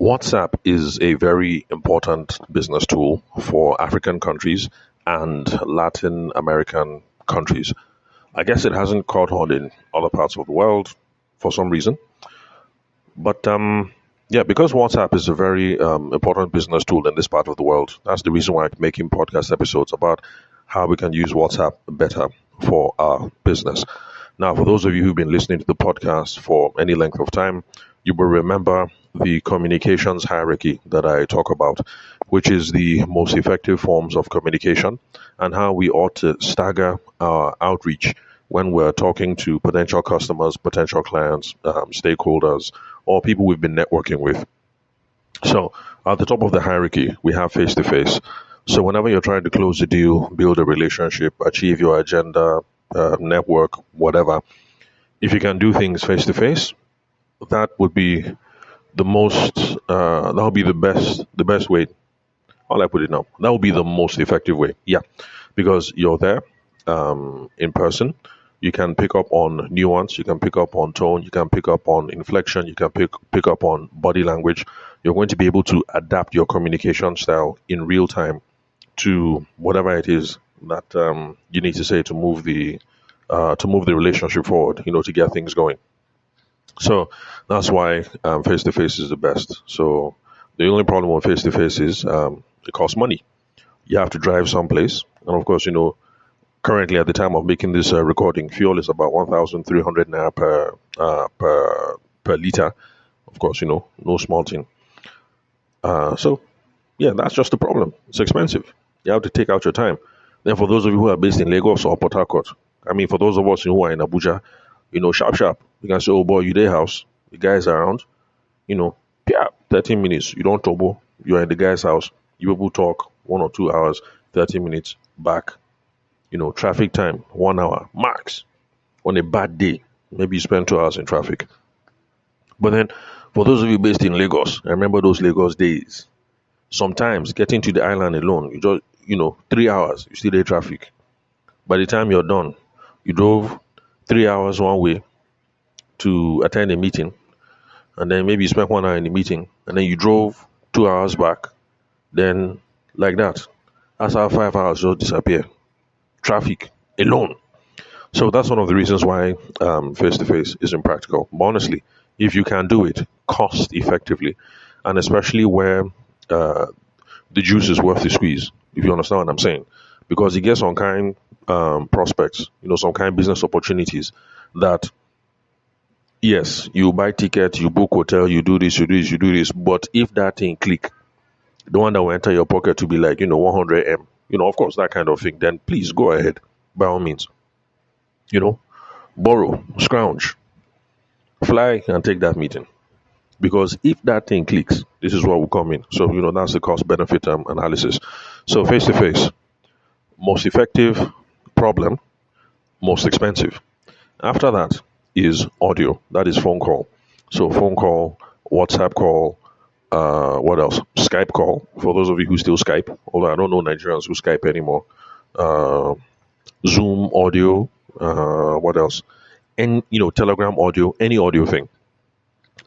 WhatsApp is a very important business tool for African countries and Latin American countries. I guess it hasn't caught on in other parts of the world for some reason. But yeah, because WhatsApp is a very important business tool in this part of the world, that's the reason why I'm making podcast episodes about how we can use WhatsApp better for our business. Now, for those of you who've been listening to the podcast for any length of time, you will remember the communications hierarchy that I talk about, which is the most effective forms of communication and how we ought to stagger our outreach when we're talking to potential customers, potential clients, stakeholders, or people we've been networking with. So, at the top of the hierarchy, we have face to face. So, whenever you're trying to close a deal, build a relationship, achieve your agenda, network, whatever, if you can do things face to face, that would be that would be the best way. How I put it now? That would be the most effective way. Yeah, because you're there in person. You can pick up on nuance. You can pick up on tone. You can pick up on inflection. You can pick up on body language. You're going to be able to adapt your communication style in real time to whatever it is that you need to say to move the relationship forward. To get things going. So that's why face to face is the best. So the only problem with face to face is it costs money. You have to drive someplace, and of course, currently at the time of making this recording, fuel is about 1,300 naira per liter. Of course, no small thing. So yeah, that's just the problem. It's expensive. You have to take out your time. Then for those of you who are based in Lagos or Port Harcourt, I mean, for those of us who are in Abuja, sharp sharp, you can say, "Oh boy, you there house? The guys are around." Yeah, 13 minutes. You don't trouble. You're in the guy's house. You people talk 1 or 2 hours, 30 minutes back. Traffic time 1 hour max. On a bad day, maybe you spend 2 hours in traffic. But then, for those of you based in Lagos, I remember those Lagos days. Sometimes getting to the island alone, you just 3 hours, you still in traffic. By the time you're done, you drove 3 hours one way to attend a meeting, and then maybe you spent 1 hour in the meeting, and then you drove 2 hours back. Then, like that, that's how 5 hours just disappear. Traffic alone. So that's one of the reasons why face to face is impractical. But honestly, if you can do it cost effectively, and especially where uh, the juice is worth the squeeze, if you understand what I'm saying, because you get some kind prospects, some kind business opportunities that yes, you buy ticket, you book hotel, you do this, you do this, you do this, but if that thing click, the one that will enter your pocket to be like 100 M, of course that kind of thing, then please go ahead by all means, you know, borrow, scrounge, fly and take that meeting. Because if that thing clicks, this is what will come in. So, that's the cost benefit analysis. So, face to face, most effective, problem, most expensive. After that is audio, that is phone call. So, phone call, WhatsApp call, what else? Skype call, for those of you who still Skype, although I don't know Nigerians who Skype anymore. Uh, Zoom audio, what else? And, Telegram audio, any audio thing.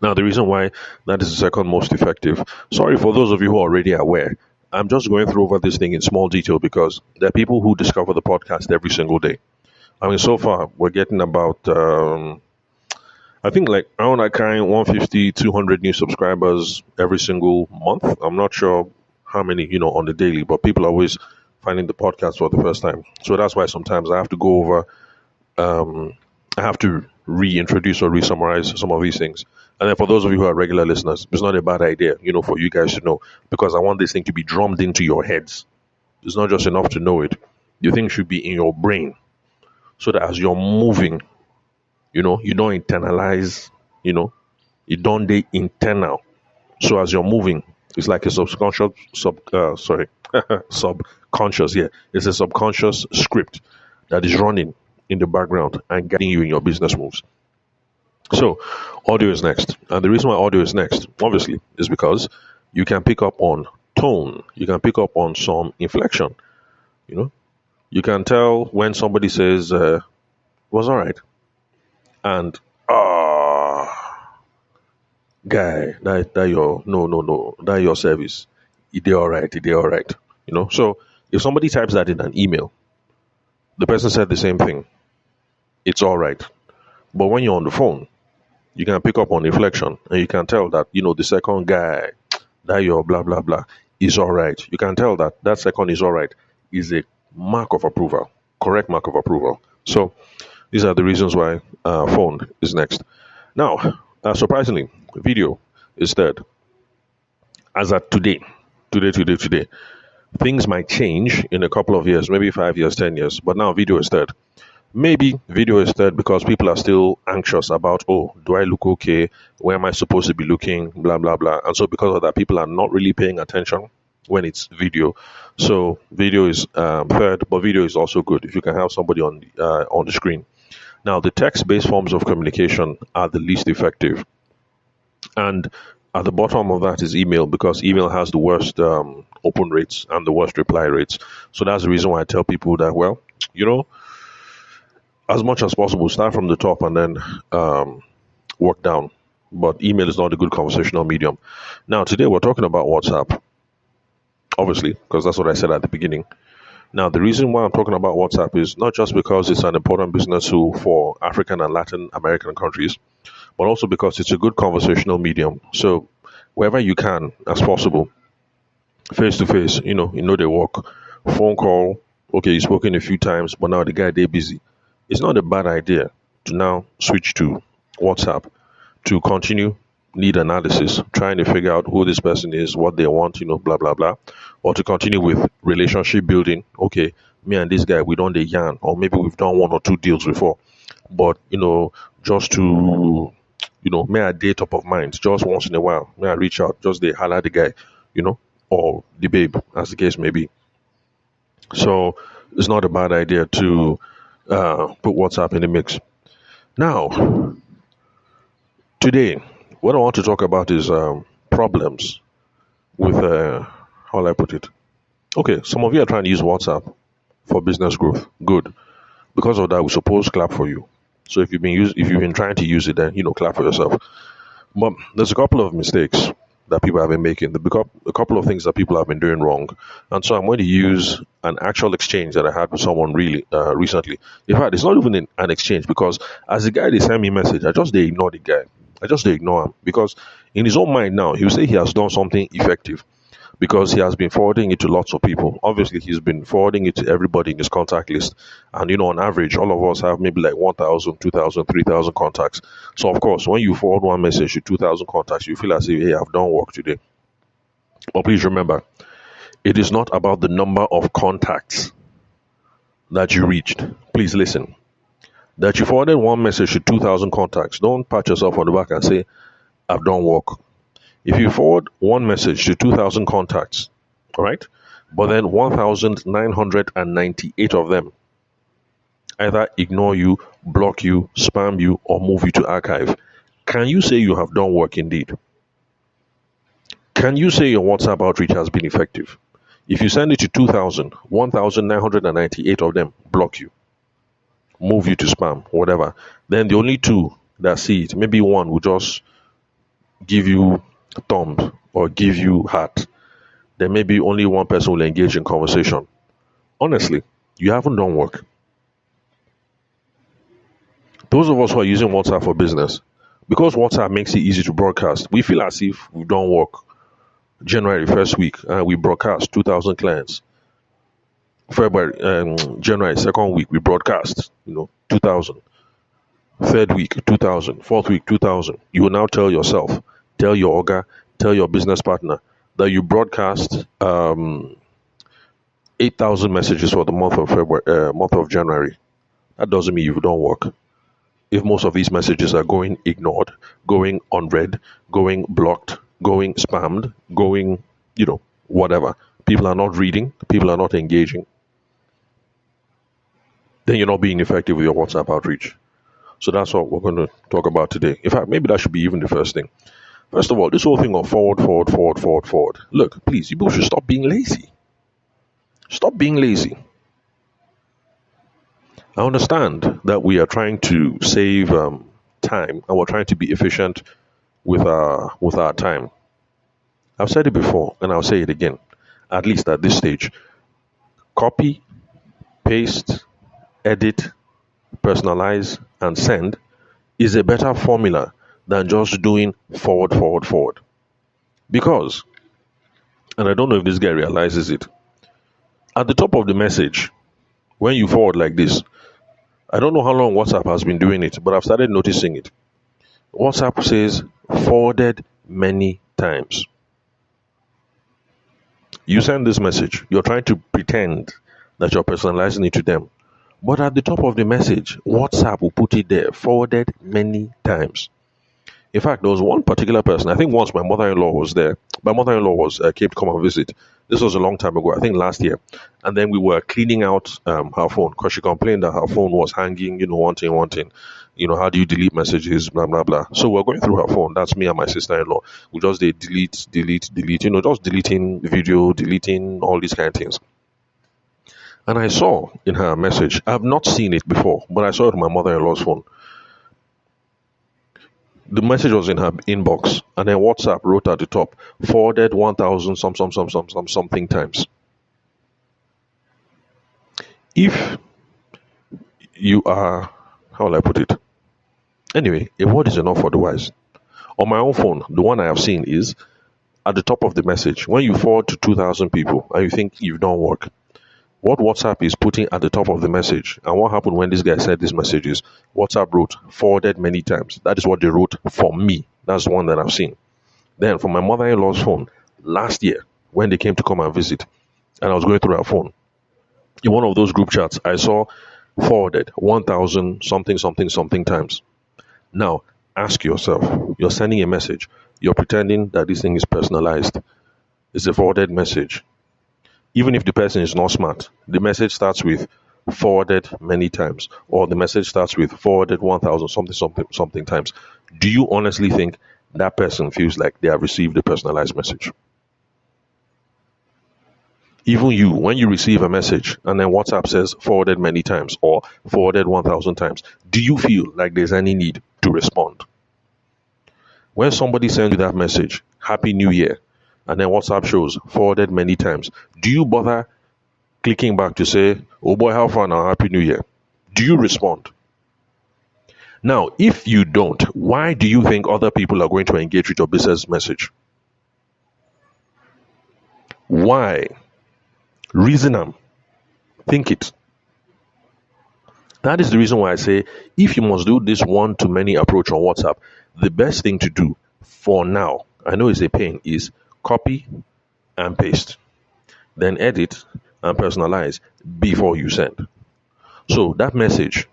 Now, the reason why that is the second most effective, sorry for those of you who are already aware, I'm just going through over this thing in small detail because there are people who discover the podcast every single day. I mean, so far, we're getting about, I think like around that kind, 150, 200 new subscribers every single month. I'm not sure how many, on the daily, but people are always finding the podcast for the first time. So that's why sometimes I have to go over, I have to reintroduce or re-summarize some of these things. And then for those of you who are regular listeners, it's not a bad idea, for you guys to know, because I want this thing to be drummed into your heads. It's not just enough to know it. The thing should be in your brain so that as you're moving, you don't internalize, you don't they internal. So as you're moving, it's like a subconscious. Yeah, it's a subconscious script that is running in the background and guiding you in your business moves. So, audio is next. And the reason why audio is next, obviously, is because you can pick up on tone, you can pick up on some inflection. You know, you can tell when somebody says, was all right, and guy, that your no, that your service, it they all right, it they all right. So if somebody types that in an email, the person said the same thing. It's all right. But when you're on the phone, you can pick up on inflection and you can tell that, the second guy, that your blah blah blah is all right. You can tell that that second is all right is a mark of approval, correct mark of approval. So these are the reasons why phone is next. Now, surprisingly, video is third. As at today, things might change in a couple of years, maybe 5 years, 10 years, but now video is third. Maybe video is third because people are still anxious about, oh, do I look okay? Where am I supposed to be looking? Blah, blah, blah. And so, because of that, people are not really paying attention when it's video. So, video is third, but video is also good if you can have somebody on the screen. Now, the text based forms of communication are the least effective. And at the bottom of that is email because email has the worst open rates and the worst reply rates. So, that's the reason why I tell people that, well, as much as possible, start from the top and then work down. But email is not a good conversational medium. Now, today we're talking about WhatsApp, obviously, because that's what I said at the beginning. Now, the reason why I'm talking about WhatsApp is not just because it's an important business tool for African and Latin American countries, but also because it's a good conversational medium. So, wherever you can, as possible, face to face, they work. Phone call, okay, you've spoken a few times, but now the guy, they're busy. It's not a bad idea to now switch to WhatsApp to continue need analysis, trying to figure out who this person is, what they want, blah blah blah, or to continue with relationship building. Okay, me and this guy, we don't the yarn, or maybe we've done one or two deals before, but just to may I date top of mind, just once in a while, may I reach out, just they holler the guy, or the babe, as the case may be. So it's not a bad idea to put WhatsApp in the mix. Now, today, what I want to talk about is problems with, how will I put it? Okay, some of you are trying to use WhatsApp for business growth. Good. Because of that, we suppose clap for you. So if you've been trying to use it, then clap for yourself. But there's a couple of mistakes that people have been making. A couple of things that people have been doing wrong, and so I'm going to use an actual exchange that I had with someone really recently. In fact, it's not even an exchange because as the guy they send me a message, I just they ignore the guy. I just they ignore him because in his own mind now he'll say he has done something effective because he has been forwarding it to lots of people. Obviously, he's been forwarding it to everybody in his contact list. And, on average, all of us have maybe like 1,000, 2,000, 3,000 contacts. So, of course, when you forward one message to 2,000 contacts, you feel as if, hey, I've done work today. But please remember, it is not about the number of contacts that you reached. Please listen. That you forwarded one message to 2,000 contacts, don't pat yourself on the back and say, I've done work. If you forward one message to 2,000 contacts, all right, but then 1,998 of them either ignore you, block you, spam you, or move you to archive, can you say you have done work indeed? Can you say your WhatsApp outreach has been effective? If you send it to 2,000, 1,998 of them block you, move you to spam, whatever, then the only two that see it, maybe one will just give you thumb or give you heart, then maybe only one person will engage in conversation. Honestly, you haven't done work. Those of us who are using WhatsApp for business, because WhatsApp makes it easy to broadcast, we feel as if we've done work. January first week, we broadcast 2,000 clients. February, January second week, we broadcast 2,000. Third week, 2,000. Fourth week, 2,000. You will now tell yourself, tell your orga, tell your business partner that you broadcast 8,000 messages for the month of February, month of January. That doesn't mean you've done work. If most of these messages are going ignored, going unread, going blocked, going spammed, going, whatever, people are not reading, people are not engaging, then you're not being effective with your WhatsApp outreach. So that's what we're going to talk about today. In fact, maybe that should be even the first thing. First of all, this whole thing of forward. Look, please, people should stop being lazy. Stop being lazy. I understand that we are trying to save time and we're trying to be efficient with our time. I've said it before and I'll say it again. At least at this stage, copy, paste, edit, personalize, and send is a better formula than just doing forward, forward, forward. Because, and I don't know if this guy realizes it, at the top of the message, when you forward like this, I don't know how long WhatsApp has been doing it, but I've started noticing it. WhatsApp says forwarded many times. You send this message, you're trying to pretend that you're personalizing it to them. But at the top of the message, WhatsApp will put it there, forwarded many times. In fact, there was one particular person. I think once my mother-in-law was there. My mother-in-law was came to come and visit. This was a long time ago. I think last year. And then we were cleaning out her phone because she complained that her phone was hanging. Wanting. How do you delete messages? Blah blah blah. So we're going through her phone. That's me and my sister-in-law. We just did delete. Just deleting video, deleting all these kind of things. And I saw in her message. I've not seen it before, but I saw it on my mother-in-law's phone. The message was in her inbox, and then WhatsApp wrote at the top, forwarded 1,000 something times. If you are, how will I put it? Anyway, a word is enough for the wise. On my own phone, the one I have seen is at the top of the message. When you forward to 2,000 people and you think you've done work, what WhatsApp is putting at the top of the message, and what happened when this guy said this message is WhatsApp wrote forwarded many times. That is what they wrote for me. That's the one that I've seen. Then from my mother-in-law's phone last year, when they came to come and visit, and I was going through her phone, in one of those group chats, I saw forwarded 1,000 something times. Now, ask yourself, you're sending a message, you're pretending that this thing is personalized. It's a forwarded message. Even if the person is not smart, the message starts with forwarded many times, or the message starts with forwarded 1,000 something times. Do you honestly think that person feels like they have received a personalized message? Even you, when you receive a message and then WhatsApp says forwarded many times or forwarded 1,000 times, do you feel like there's any need to respond? When somebody sends you that message, Happy New Year, and then WhatsApp shows forwarded many times, do you bother clicking back to say, oh boy, how far now, Happy New Year? Do you respond? Now, if you don't, why do you think other people are going to engage with your business message? Why? Reason them. Think it. That is the reason why I say, if you must do this one-to-many approach on WhatsApp, the best thing to do for now, I know it's a pain, is copy and paste. Then edit and personalize before you send. So that message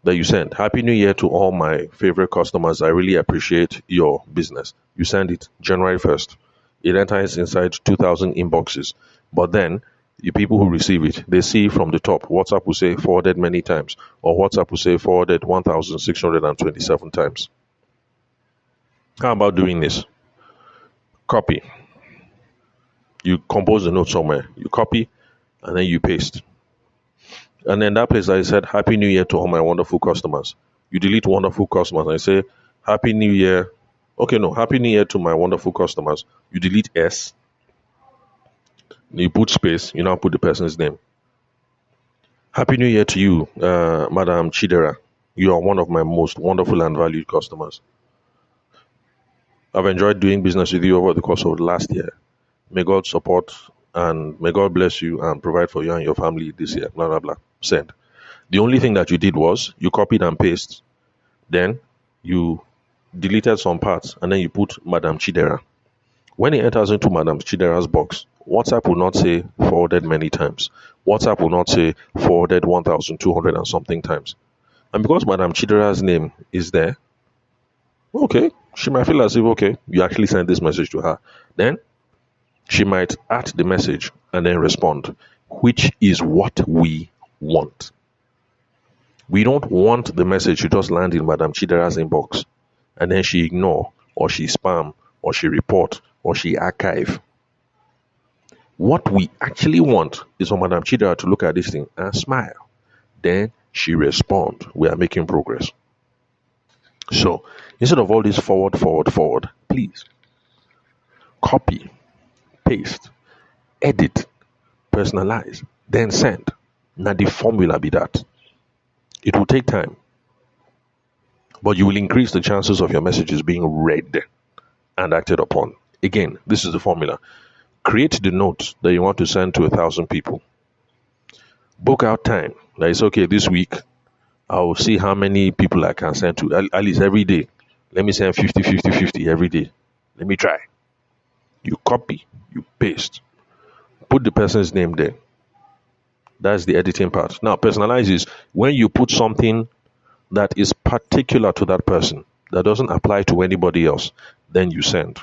that you send, Happy New Year to all my favorite customers. I really appreciate your business. You send it January 1st. It enters inside 2,000 inboxes. But then the people who receive it, they see from the top, WhatsApp will say forwarded many times, or WhatsApp will say forwarded 1,627 times. How about doing this? Copy. You compose a note somewhere. You copy, and then you paste. And then that place I said, Happy New Year to all my wonderful customers. You delete wonderful customers. I say, Happy New Year. Okay, no, Happy New Year to my wonderful customers. You delete S. You put space. You now put the person's name. Happy New Year to you, Madam Chidera. You are one of my most wonderful and valued customers. I've enjoyed doing business with you over the course of the last year. May God support and may God bless you and provide for you and your family this year. Blah, blah, blah. Send. The only thing that you did was you copied and pasted. Then you deleted some parts and then you put Madam Chidera. When it enters into Madam Chidera's box, WhatsApp will not say forwarded many times. WhatsApp will not say forwarded 1,200 and something times. And because Madam Chidera's name is there, okay, she might feel as if, okay, you actually sent this message to her. Then she might add the message and then respond, which is what we want. We don't want the message to just land in Madam Chidera's inbox and then she ignore, or she spam, or she report, or she archive. What we actually want is for Madam Chidera to look at this thing and smile. Then she respond. We are making progress. So instead of all this forward, forward, forward, please copy, paste, edit, personalize, then send. Now the formula be that. It will take time, but you will increase the chances of your messages being read and acted upon. Again, this is the formula. Create the note that you want to send to 1,000 people. Book out time. That is okay. This week, I'll see how many people I can send to. At least every day. Let me send 50, 50, 50 every day. Let me try. You copy, you paste, put the person's name there. That's the editing part. Now, personalize is when you put something that is particular to that person, that doesn't apply to anybody else, then you send.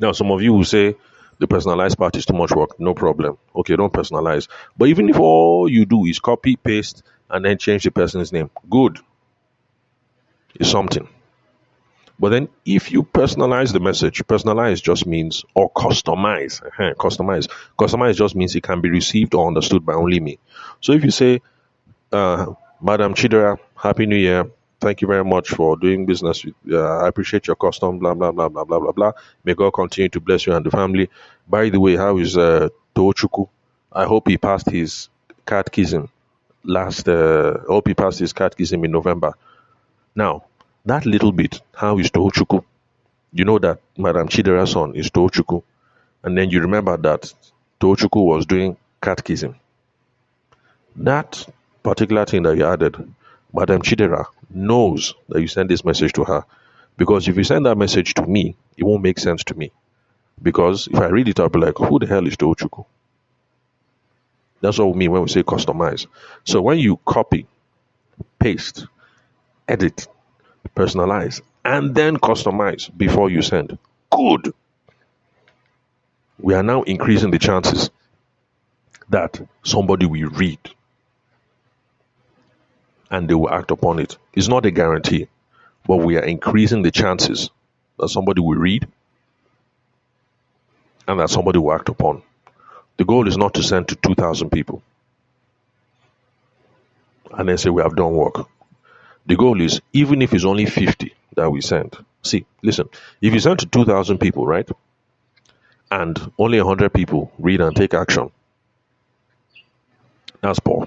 Now, some of you will say the personalized part is too much work. No problem. Okay, don't personalize. But even if all you do is copy, paste, and then change the person's name, good. It's something. But then if you personalize the message, personalize just means, or customize, customize just means it can be received or understood by only me. So if you say, Madam Chidera, Happy New Year. Thank you very much for doing business. I appreciate your custom, blah, blah, blah, blah, blah, blah, blah. May God continue to bless you and the family. By the way, how is Tochuku? I hope he passed his catechism I hope he passed his catechism in November. Now, that little bit, how is Tochuku? You know that Madam Chidera's son is Tochuku. And then you remember that Tochuku was doing catechism. That particular thing that you added, Madam Chidera knows that you send this message to her. Because if you send that message to me, it won't make sense to me. Because if I read it, I'll be like, who the hell is Tochuku? That's what we mean when we say customize. So when you copy, paste, edit, personalize, and then customize before you send, good. We are now increasing the chances that somebody will read and they will act upon it. It's not a guarantee, but we are increasing the chances that somebody will read and that somebody will act upon. The goal is not to send to 2,000 people and then say we have done work. The goal is, even if it's only 50 that we send. See, listen, if you send to 2,000 people, right, and only 100 people read and take action, that's poor.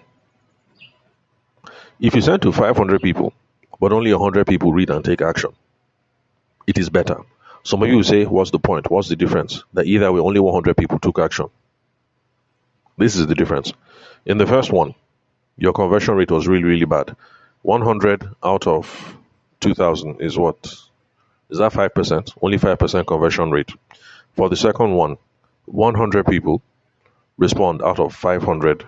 If you send to 500 people, but only 100 people read and take action, it is better. Some of you will say, what's the point? What's the difference? That either way, only 100 people took action. This is the difference. In the first one, your conversion rate was really, really bad. 100 out of 2,000 is what? Is that 5%? Only 5% conversion rate. For the second one, 100 people respond out of 500.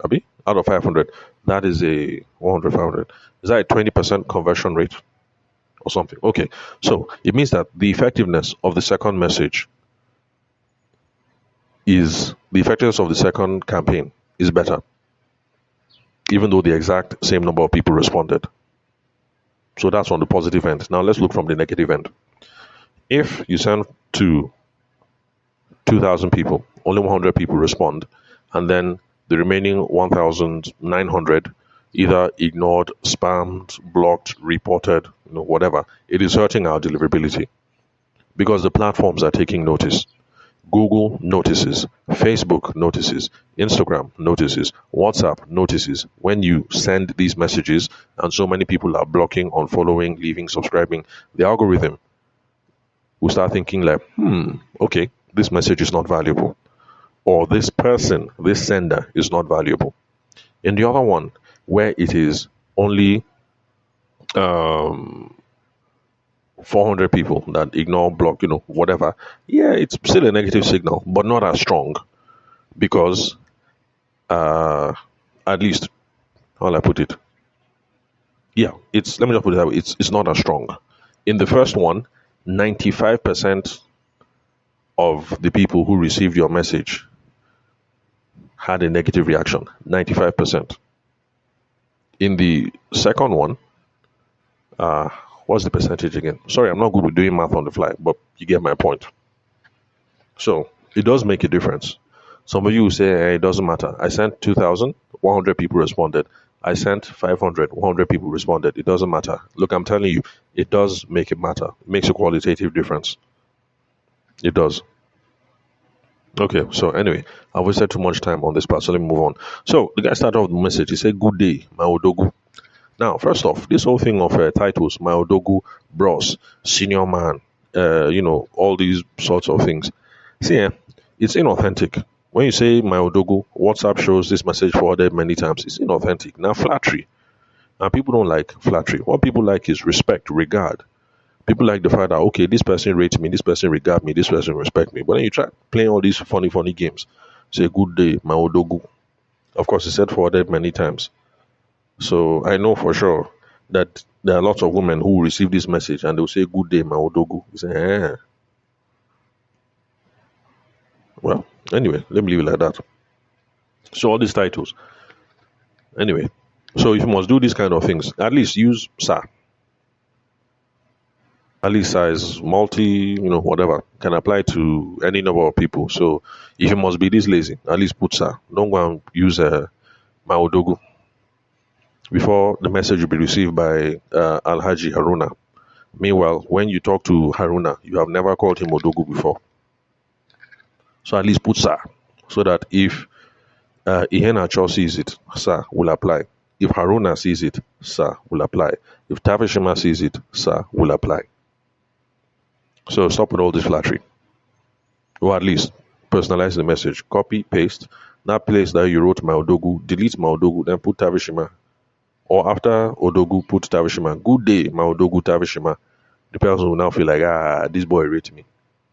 Abi? Out of 500. That is a 100, 500. Is that a 20% conversion rate or something? Okay. So it means that the effectiveness of the second message is, the effectiveness of the second campaign is better, even though the exact same number of people responded. So that's on the positive end. Now let's look from the negative end. If you send to 2,000 people, only 100 people respond, and then the remaining 1,900 either ignored, spammed, blocked, reported, whatever, it is hurting our deliverability because the platforms are taking notice. Google notices, Facebook notices, Instagram notices, WhatsApp notices when you send these messages, and so many people are blocking, unfollowing, leaving, subscribing. The algorithm will start thinking like, okay, this message is not valuable, or this person, this sender is not valuable. In the other one, where it is only 400 people that ignore, block, whatever, yeah, it's still a negative signal, but not as strong because, at least, how will I put it? Yeah, let me just put it that way. It's not as strong. In the first one, 95% of the people who received your message had a negative reaction. 95%. In the second one, what's the percentage again? Sorry, I'm not good with doing math on the fly, but you get my point. So it does make a difference. Some of you will say, hey, it doesn't matter. I sent 2,000, 100 people responded. I sent 500, 100 people responded. It doesn't matter. Look, I'm telling you, it does make it matter. It makes a qualitative difference. It does. Okay, so anyway, I've wasted too much time on this part, so let me move on. So the guy started off the message. He said, "Good day, my Odogwu." Now, first off, this whole thing of titles, my Odogwu, bros, senior man, all these sorts of things. See, it's inauthentic. When you say my Odogwu, WhatsApp shows this message forwarded many times. It's inauthentic. Now, flattery. And people don't like flattery. What people like is respect, regard. People like the fact that, okay, this person rates me, this person regard me, this person respect me. But then you try playing all these funny, funny games. Say, good day, my Odogwu. Of course, it's said forwarded many times. So I know for sure that there are lots of women who receive this message and they'll say, good day, my Odogwu. You say, Well, anyway, let me leave it like that. So all these titles. Anyway, so if you must do these kind of things, at least use sir. At least sir is whatever, can apply to any number of people. So if you must be this lazy, at least put sir. Don't go and use my Odogwu before the message will be received by Alhaji Haruna. Meanwhile, when you talk to Haruna, you have never called him Odogwu before. So at least put sir, so that if Ihenacho sees it, sir will apply. If Haruna sees it, sir will apply. If Tavishima sees it, sir will apply. So stop with all this flattery. Or at least personalize the message. Copy, paste. That place that you wrote my Odogwu, delete my Odogwu, then put Tavishima. Or after Odogwu, put Tavishima. Good day, my Odogwu Tavishima. The person will now feel like, this boy rate me.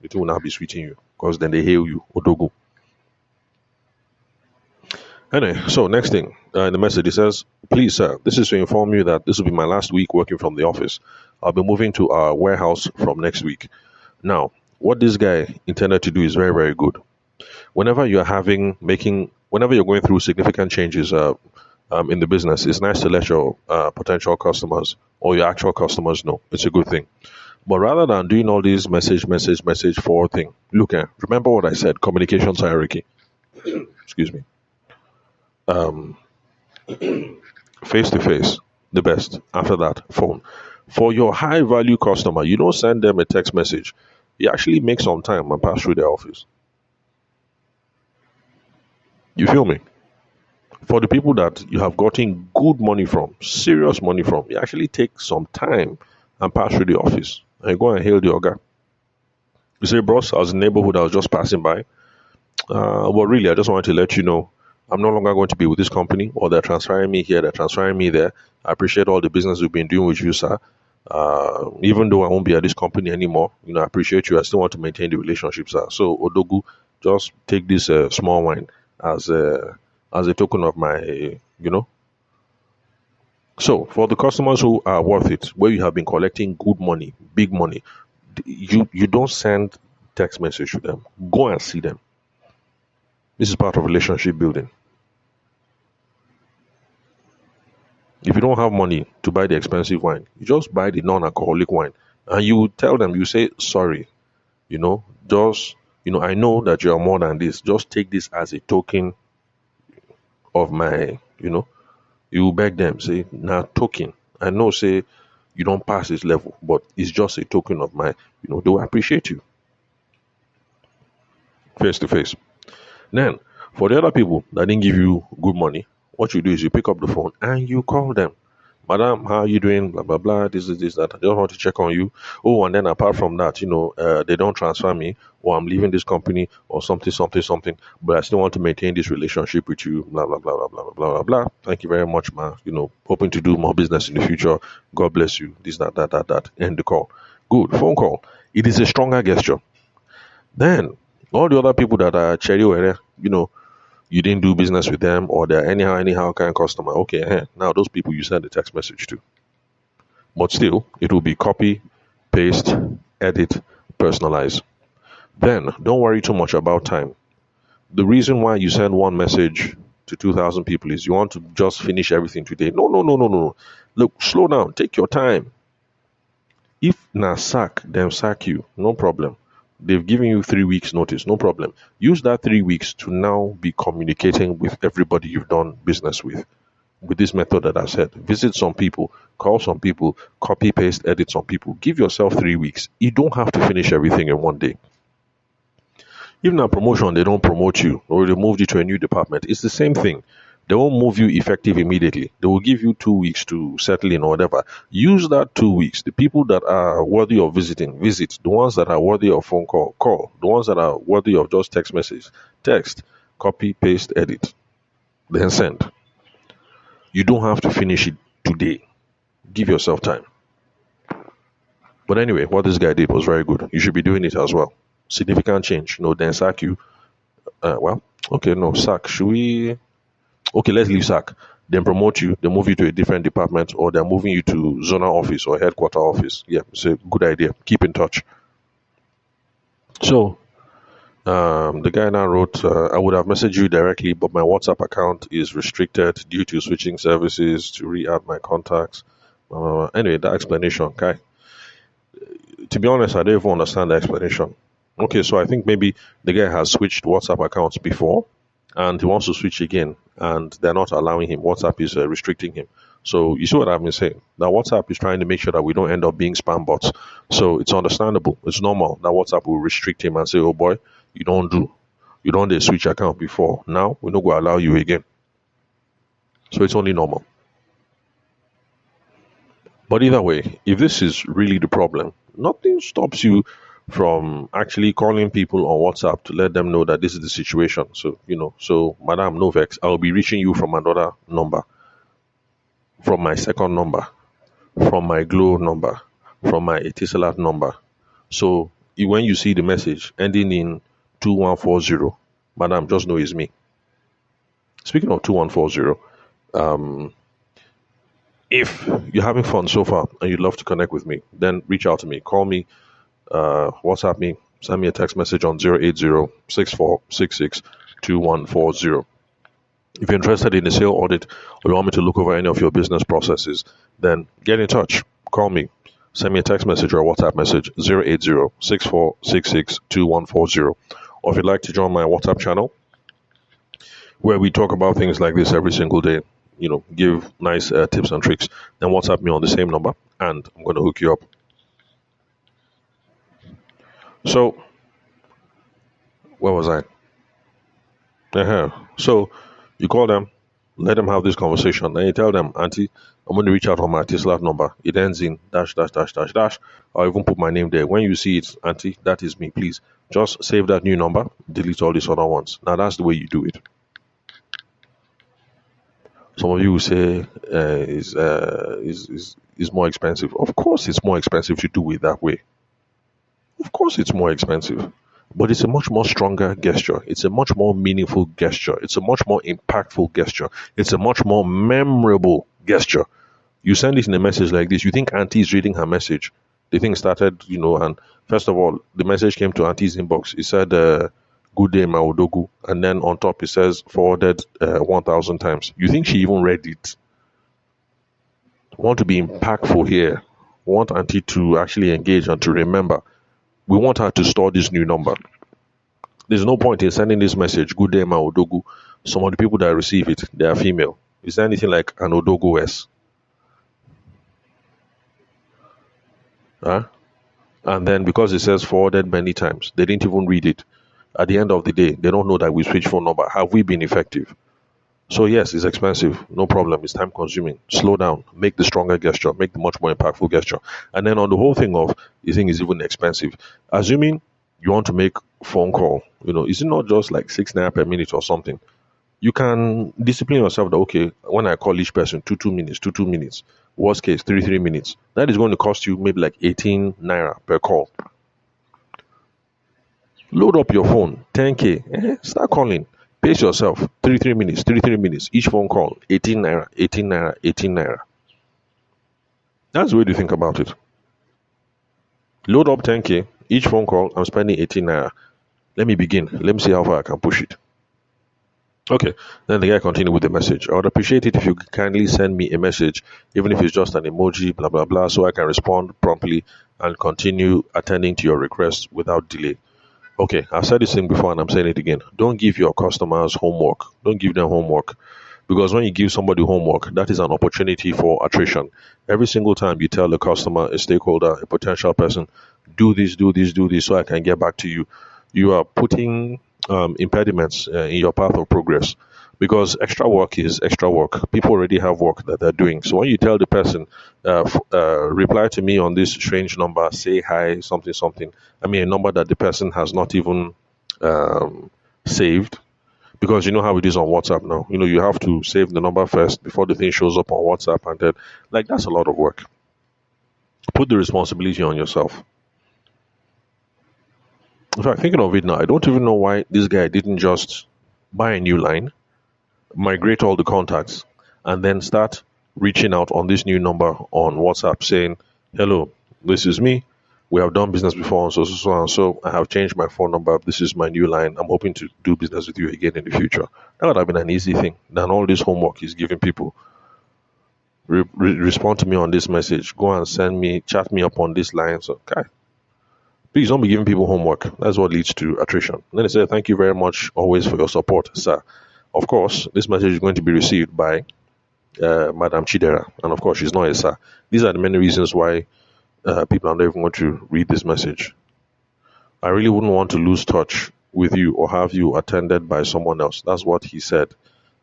It will now be switching you. Because then they hail you, Odogwu. Anyway, so next thing in the message, it says, please, sir, this is to inform you that this will be my last week working from the office. I'll be moving to our warehouse from next week. Now, what this guy intended to do is very, very good. Whenever you're whenever you're going through significant changes in the business, it's nice to let your potential customers or your actual customers know. It's a good thing. But rather than doing all these message forward thing, look, remember what I said, communications hierarchy. Excuse me. Face to face, the best. After that, phone. For your high value customer, you don't send them a text message. You actually make some time and pass through their office. You feel me? For the people that you have gotten good money from, serious money from, you actually take some time and pass through the office. And you go and hail the organ. You say, bros, I was in the neighborhood, I was just passing by. But really, I just wanted to let you know I'm no longer going to be with this company, or they're transferring me here, they're transferring me there. I appreciate all the business we've been doing with you, sir. Even though I won't be at this company anymore, I appreciate you. I still want to maintain the relationship, sir. So, Odogwu, just take this small wine as a token of my, So, for the customers who are worth it, where you have been collecting good money, big money, you don't send text message to them. Go and see them. This is part of relationship building. If you don't have money to buy the expensive wine, you just buy the non-alcoholic wine, and you tell them, you say sorry, I know that you are more than this. Just take this as a token of my, you beg them, say, now token. I know, say, you don't pass this level, but it's just a token of my, they will appreciate you. Face to face. Then, for the other people that didn't give you good money, what you do is you pick up the phone and you call them. Madam, how are you doing? Blah, blah, blah. This, that. I just want to check on you. Oh, and then apart from that, they don't transfer me, or I'm leaving this company, or something, but I still want to maintain this relationship with you. Blah, blah, blah, blah, blah, blah, blah, blah. Thank you very much, ma. Hoping to do more business in the future. God bless you. This, that. End the call. Good. Phone call. It is a stronger gesture. Then, all the other people that are cherry were, you didn't do business with them, or they're anyhow kind of customer. Okay, now those people you send a text message to. But still, it will be copy, paste, edit, personalize. Then, don't worry too much about time. The reason why you send one message to 2,000 people is you want to just finish everything today. No. Look, slow down. Take your time. If na sack, them sack you. No problem. They've given you 3 weeks notice, no problem. Use that 3 weeks to now be communicating with everybody you've done business with. with this method that I said. Visit some people, call some people, copy, paste, edit some people. Give yourself 3 weeks. You don't have to finish everything in one day. Even a promotion, they don't promote you or they moved you to a new department. It's the same thing. They won't move you effective immediately. They will give you 2 weeks to settle in or whatever. Use that 2 weeks. The people that are worthy of visiting, visit. The ones that are worthy of phone call, call. The ones that are worthy of just text message, text, copy, paste, edit, then send. You don't have to finish it today. Give yourself time. But anyway, what this guy did was very good. You should be doing it as well. Significant change. Then sack you. Okay, no, sack. Should we? Okay, let's leave sack. Then promote you. They move you to a different department, or they're moving you to zonal office or headquarter office. Yeah, it's a good idea. Keep in touch. So, the guy now wrote, I would have messaged you directly, but my WhatsApp account is restricted due to switching services to re-add my contacts. Anyway, that explanation, okay. To be honest, I don't even understand the explanation. Okay, so I think maybe the guy has switched WhatsApp accounts before and he wants to switch again and they're not allowing him. WhatsApp is restricting him. So you see what I've been saying? Now WhatsApp is trying to make sure that we don't end up being spam bots. So it's understandable. It's normal that WhatsApp will restrict him and say, oh boy, you don't did switch account before. Now we're not going to allow you again. So it's only normal. But either way, if this is really the problem, nothing stops you from actually calling people on WhatsApp to let them know that this is the situation. So Madam, no vex, I'll be reaching you from another number, from my second number, from my Glow number, from my Etisalat number. So when you see the message ending in 2140, Madam, just know it's me. Speaking of 2140, if you're having fun so far and you'd love to connect with me, then reach out to me. Call me, WhatsApp me, send me a text message on 080-6466-2140. If you're interested in a sale audit or you want me to look over any of your business processes, then get in touch. Call me, send me a text message or a WhatsApp message, 080-6466-2140. Or if you'd like to join my WhatsApp channel, where we talk about things like this every single day, give nice tips and tricks, then WhatsApp me on the same number and I'm going to hook you up. So, where was I? So, you call them, let them have this conversation, then you tell them, Auntie, I'm going to reach out on my Tesla number. It ends in dash, dash, dash, dash, dash. I'll even put my name there. When you see it, Auntie, that is me. Please, just save that new number, delete all these other ones. Now, that's the way you do it. Some of you will say is more expensive. Of course, it's more expensive to do it that way. Of course, it's more expensive, but it's a much more stronger gesture. It's a much more meaningful gesture. It's a much more impactful gesture. It's a much more memorable gesture. You send it in a message like this. You think Auntie is reading her message. The thing started, and first of all, the message came to Auntie's inbox. It said, good day, my Odogwu. And then on top, it says forwarded 1,000 times. You think she even read it? Want to be impactful here. Want Auntie to actually engage and to remember. We want her to store this new number. There's no point in sending this message, good day, my Odogwu. Some of the people that receive it, they are female. Is there anything like an Odogwu S? Huh? And then because it says forwarded many times, they didn't even read it. At the end of the day, they don't know that we switch phone number. Have we been effective? So yes, it's expensive. No problem. It's time consuming. Slow down. Make the stronger gesture. Make the much more impactful gesture. And then on the whole thing of, you think it's even expensive. Assuming you want to make phone call, is it not just like 6 naira per minute or something? You can discipline yourself that, okay, when I call each person, 2 minutes. Worst case, 3 minutes. That is going to cost you maybe like 18 naira per call. Load up your phone, 10K. Start calling. Pace yourself, 3 minutes. Each phone call, 18 naira. That's the way to think about it. Load up 10K. Each phone call, I'm spending 18 naira. Let me begin. Let me see how far I can push it. Okay, then the guy continued with the message. I would appreciate it if you could kindly send me a message, even if it's just an emoji, blah, blah, blah, so I can respond promptly and continue attending to your requests without delay. Okay, I've said this thing before and I'm saying it again. Don't give your customers homework. Don't give them homework Because when you give somebody homework, that is an opportunity for attrition. Every single time you tell a customer, a stakeholder, a potential person, do this, do this, do this, so I can get back to you, you are putting impediments in your path of progress. Because extra work is extra work. People already have work that they're doing. So when you tell the person, reply to me on this strange number, say hi, something, something. I mean, a number that the person has not even saved, because you know how it is on WhatsApp now. You have to save the number first before the thing shows up on WhatsApp, and then, like, that's a lot of work. Put the responsibility on yourself. In fact, thinking of it now, I don't even know why this guy didn't just buy a new line, migrate all the contacts, and then start reaching out on this new number on WhatsApp saying, "Hello, this is me. We have done business before, and so and so. I have changed my phone number. This is my new line. I'm hoping to do business with you again in the future." That would have been an easy thing than all this homework he's giving people. Respond to me on this message. Go and send me, chat me up on this line. So, okay. Please don't be giving people homework. That's what leads to attrition. And then they say, "Thank you very much always for your support, sir. Of course, this message is going to be received by Madam Chidera." And of course, she's not a sir. These are the many reasons why people are not even going to read this message. I really wouldn't want to lose touch with you or have you attended by someone else. That's what he said.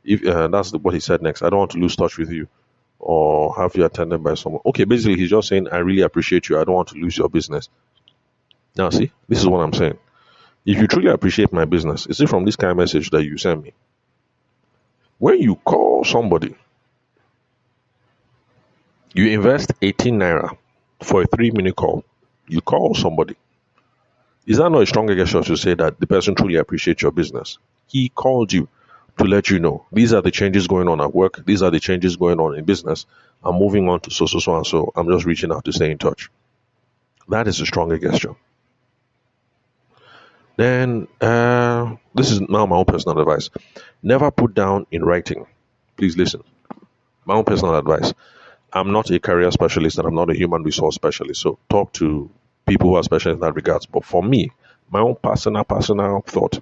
If that's what he said next. I don't want to lose touch with you or have you attended by someone. Okay, basically he's just saying, "I really appreciate you. I don't want to lose your business." Now, see, this is what I'm saying. If you truly appreciate my business, is it from this kind of message that you send me? When you call somebody, you invest 18 naira for a 3-minute call. You call somebody. Is that not a stronger gesture to say that the person truly appreciates your business? He called you to let you know these are the changes going on at work. These are the changes going on in business. I'm moving on to so and so. I'm just reaching out to stay in touch. That is a stronger gesture. Then, this is now my own personal advice. Never put down in writing. Please listen. My own personal advice. I'm not a career specialist and I'm not a human resource specialist. So talk to people who are specialists in that regards. But for me, my own personal thought,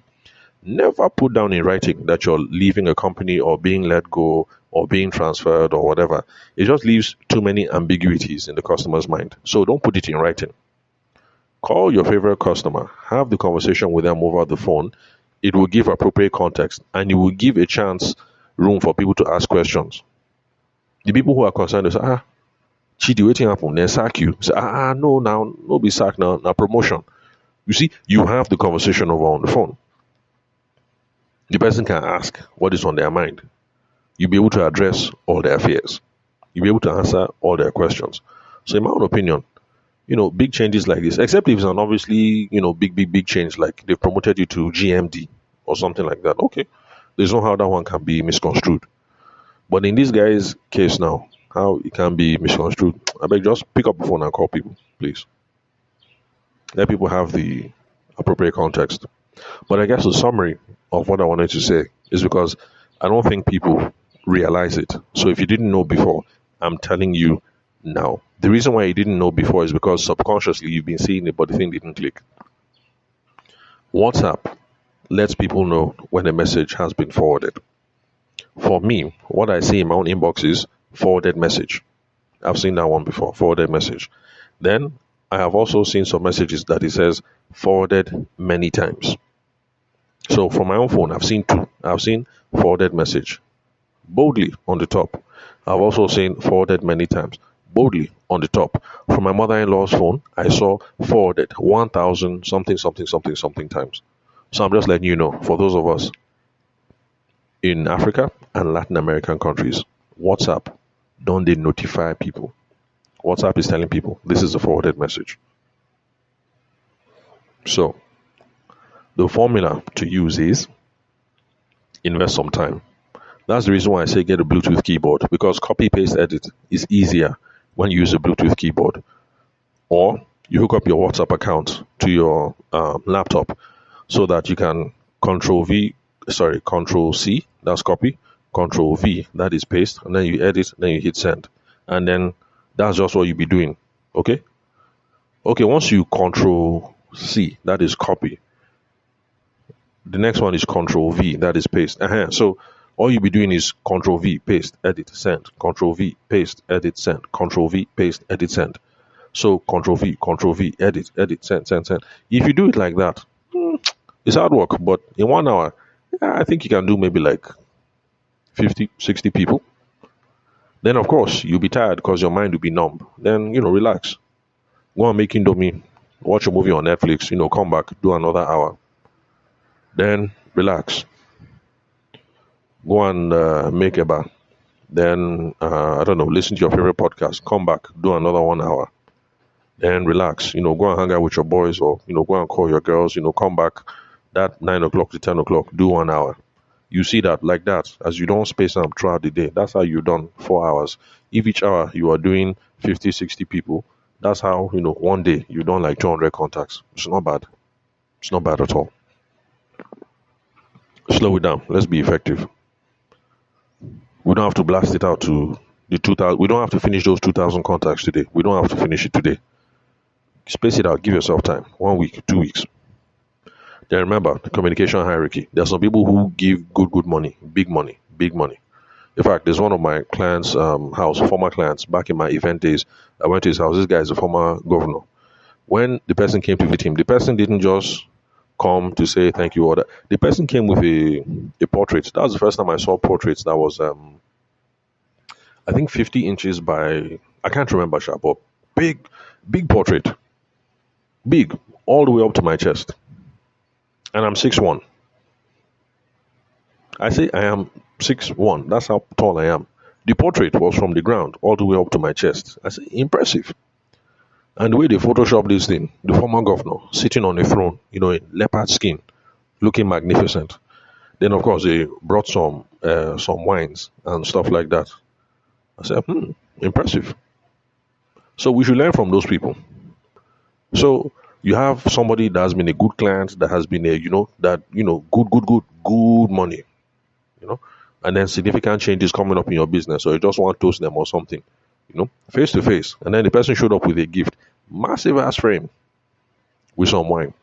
never put down in writing that you're leaving a company or being let go or being transferred or whatever. It just leaves too many ambiguities in the customer's mind. So don't put it in writing. Call your favorite customer, have the conversation with them over the phone. It will give appropriate context and it will give a chance room for people to ask questions. The people who are concerned, they say, Chidi, waiting happen, then sack you. Say, no, now, no be sack now promotion. You see, you have the conversation over on the phone. The person can ask what is on their mind. You'll be able to address all their fears. You'll be able to answer all their questions. So in my own opinion, big changes like this, except if it's an obviously, big change, like they've promoted you to GMD or something like that. Okay. There's no how that one can be misconstrued. But in this guy's case now, how it can be misconstrued, I beg just pick up the phone and call people, please. Let people have the appropriate context. But I guess the summary of what I wanted to say is because I don't think people realize it. So if you didn't know before, I'm telling you now. The reason why you didn't know before is because subconsciously you've been seeing it, but the thing didn't click. WhatsApp lets people know when a message has been forwarded. For me, what I see in my own inbox is forwarded message. I've seen that one before, forwarded message. Then I have also seen some messages that it says forwarded many times. So from my own phone, I've seen two. I've seen forwarded message boldly on the top. I've also seen forwarded many times boldly on the top. From my mother-in-law's phone, I saw forwarded 1,000 something times. So I'm just letting you know, for those of us in Africa and Latin American countries, WhatsApp, don't they notify people? WhatsApp is telling people this is a forwarded message. So the formula to use is invest some time. That's the reason why I say get a Bluetooth keyboard, because copy paste edit is easier when you use a Bluetooth keyboard. Or you hook up your WhatsApp account to your laptop so that you can Control C, that's copy, Control V, that is paste, and then you edit, then you hit send. And then that's just what you'll be doing. Okay? Okay, once you Control C, that is copy. The next one is Control V, that is paste. So All you'll be doing is Control V, paste, edit, send. Control V, paste, edit, send. Control V, paste, edit, send. So Control V, edit, edit, send, send, send. If you do it like that, it's hard work, but in 1 hour, yeah, I think you can do maybe like 50, 60 people. Then, of course, you'll be tired because your mind will be numb. Then, relax. Go and make Indomie, watch a movie on Netflix, come back, do another hour. Then, relax. Go and make a bar. Then, I don't know, listen to your favorite podcast, come back, do another 1 hour. Then, relax. Go and hang out with your boys or, go and call your girls, come back. That 9 o'clock to 10 o'clock, do 1 hour. You see that like that, as you don't space them throughout the day. That's how you done 4 hours. If each hour you are doing 50, 60 people, that's how, one day you done like 200 contacts. It's not bad. It's not bad at all. Slow it down. Let's be effective. We don't have to blast it out to the 2000. We don't have to finish those 2000 contacts today. We don't have to finish it today. Space it out. Give yourself time. 1 week, 2 weeks. Then remember the communication hierarchy. There are some people who give good money, big money, big money. In fact, there's one of my clients' house, former clients, back in my event days. I went to his house. This guy is a former governor. When the person came to visit him, the person didn't just come to say thank you or that. The person came with a portrait. That was the first time I saw portraits that was, I think, 50 inches by, I can't remember, sharp, but big, big portrait. Big, all the way up to my chest. And I'm 6'1". I say I am 6'1". That's how tall I am. The portrait was from the ground all the way up to my chest. I say, impressive. And the way they Photoshop this thing, the former governor sitting on a throne, in leopard skin, looking magnificent. Then, of course, they brought some wines and stuff like that. I said, impressive. So we should learn from those people. So you have somebody that has been a good client, that has been good money, and then significant changes coming up in your business, or you just want to toast them or something, face to face. And then the person showed up with a gift, massive ass frame with some wine.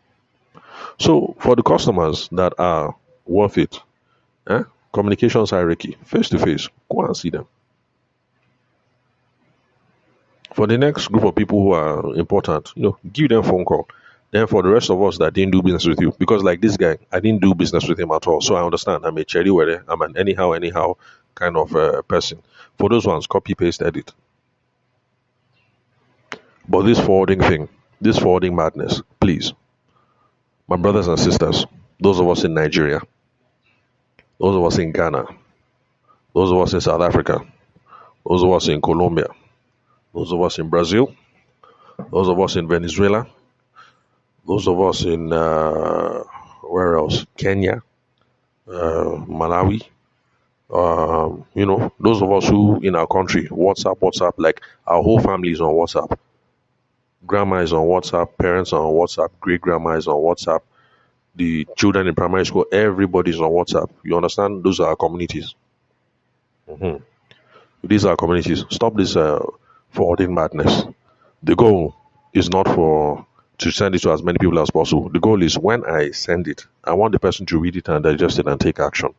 So for the customers that are worth it, communications hierarchy, face to face, go and see them. For the next group of people who are important, give them phone call. Then for the rest of us that didn't do business with you, because like this guy, I didn't do business with him at all. So I understand. I'm a cherry weather. I'm an anyhow kind of person. For those ones, copy, paste, edit. But this forwarding madness, please. My brothers and sisters, those of us in Nigeria, those of us in Ghana, those of us in South Africa, those of us in Colombia, those of us in Brazil, those of us in Venezuela, those of us in where else? Kenya, Malawi. Those of us who in our country, WhatsApp, like our whole family is on WhatsApp. Grandma is on WhatsApp, parents are on WhatsApp, great grandma is on WhatsApp. The children in primary school, everybody's on WhatsApp. You understand? Those are our communities. These are our communities. Stop this forwarding madness. The goal is not to send it to as many people as possible. The goal is when I send it, I want the person to read it and digest it and take action.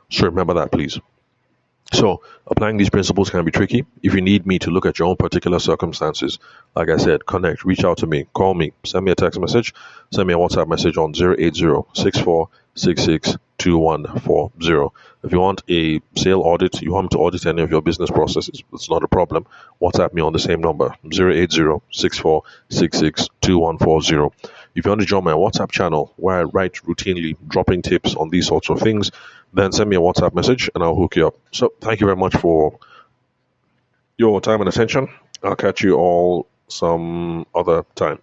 So remember that, please. So applying these principles can be tricky. If you need me to look at your own particular circumstances, like I said, connect, reach out to me, call me, send me a text message, send me a WhatsApp message on 080-6466-2140. If you want a sale audit, you want me to audit any of your business processes, it's not a problem. WhatsApp me on the same number, 080-6466-2140. If you want to join my WhatsApp channel where I write routinely dropping tips on these sorts of things, then send me a WhatsApp message and I'll hook you up. So thank you very much for your time and attention. I'll catch you all some other time.